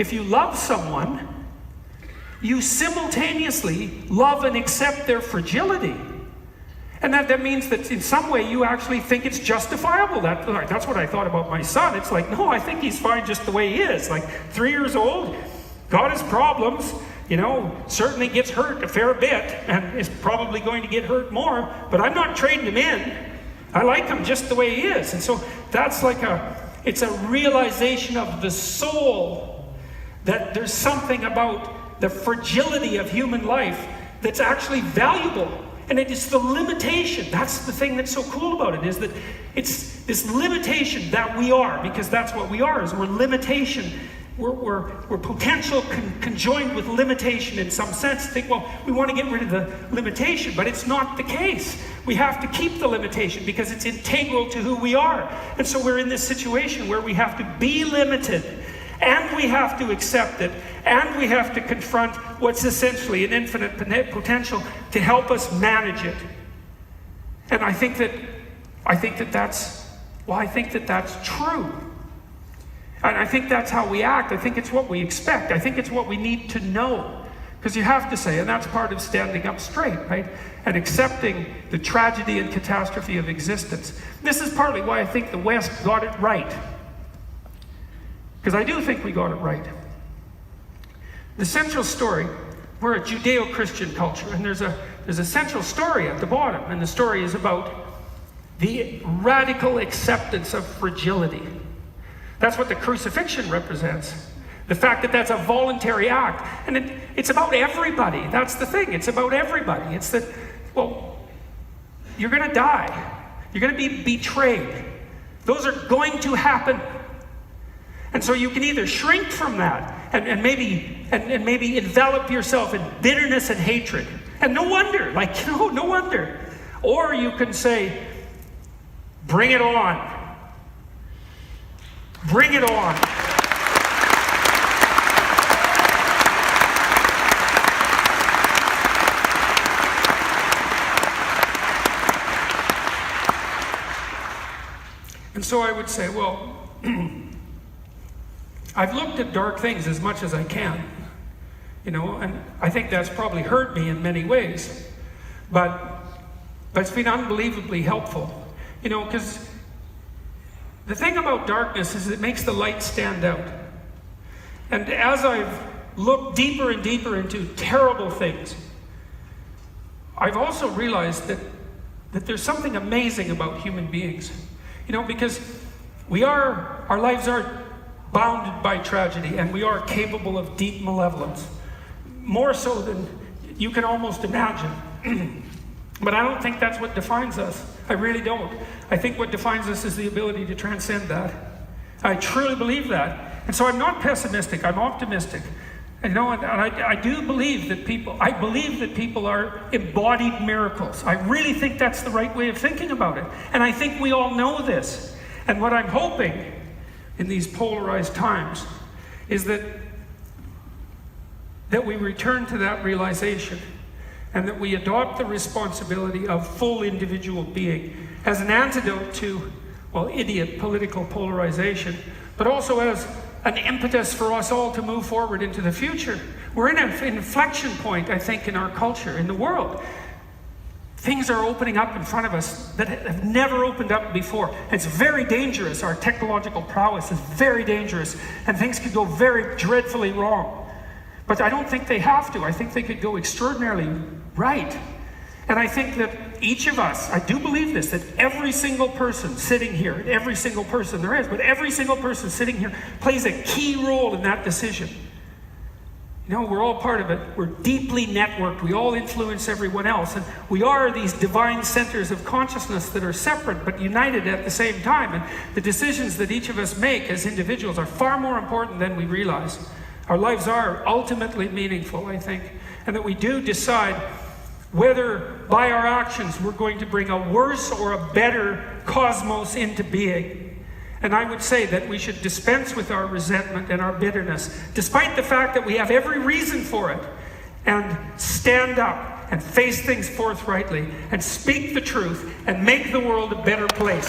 if you love someone, you simultaneously love and accept their fragility. And that means that in some way you actually think it's justifiable. That's what I thought about my son. It's like, no, I think he's fine just the way he is. Like 3 years old, got his problems, certainly gets hurt a fair bit and is probably going to get hurt more, but I'm not trading him in. I like him just the way he is. And so that's it's a realization of the soul that there's something about the fragility of human life that's actually valuable. And it is the limitation. That's the thing that's so cool about it, is that it's this limitation that we are, because that's what we are, is we're limitation. We're potential conjoined with limitation in some sense. Think, well, we want to get rid of the limitation, but it's not the case. We have to keep the limitation because it's integral to who we are. And so we're in this situation where we have to be limited, and we have to accept it, and we have to confront what's essentially an infinite potential to help us manage it. And I think that's true. And I think that's how we act. I think it's what we expect. I think it's what we need to know. Because you have to say, and that's part of standing up straight, right? And accepting the tragedy and catastrophe of existence. This is partly why I think the West got it right. Because I do think we got it right. The central story, we're a Judeo-Christian culture, and there's a central story at the bottom, and the story is about the radical acceptance of fragility. That's what the crucifixion represents. The fact that that's a voluntary act. And it's about everybody. That's the thing. It's about everybody. It's that, well, you're going to die. You're going to be betrayed. Those are going to happen. And so you can either shrink from that and maybe envelop yourself in bitterness and hatred. And no wonder, no wonder. Or you can say, bring it on. Bring it on. And so I would say, well, I've looked at dark things as much as I can, and I think that's probably hurt me in many ways, but it's been unbelievably helpful, because the thing about darkness is it makes the light stand out. And as I've looked deeper and deeper into terrible things, I've also realized that there's something amazing about human beings. Because our lives are bounded by tragedy, and we are capable of deep malevolence. More so than you can almost imagine. But I don't think that's what defines us. I really don't. I think what defines us is the ability to transcend that. I truly believe that. And so I'm not pessimistic, I'm optimistic. And I do believe that people are embodied miracles. I really think that's the right way of thinking about it. And I think we all know this. And what I'm hoping in these polarized times is that we return to that realization, and that we adopt the responsibility of full individual being as an antidote to, idiot political polarization, but also as an impetus for us all to move forward into the future. We're in an inflection point, I think, in our culture, in the world. Things are opening up in front of us that have never opened up before. It's very dangerous. Our technological prowess is very dangerous, and things could go very dreadfully wrong. But I don't think they have to. I think they could go extraordinarily right. And I think that each of us, I do believe this, that every single person sitting here, every single person there is, but every single person sitting here plays a key role in that decision. We're all part of it. We're deeply networked. We all influence everyone else. And we are these divine centers of consciousness that are separate but united at the same time. And the decisions that each of us make as individuals are far more important than we realize. Our lives are ultimately meaningful, I think. And that we do decide whether by our actions we're going to bring a worse or a better cosmos into being. And I would say that we should dispense with our resentment and our bitterness, despite the fact that we have every reason for it, and stand up and face things forthrightly and speak the truth and make the world a better place.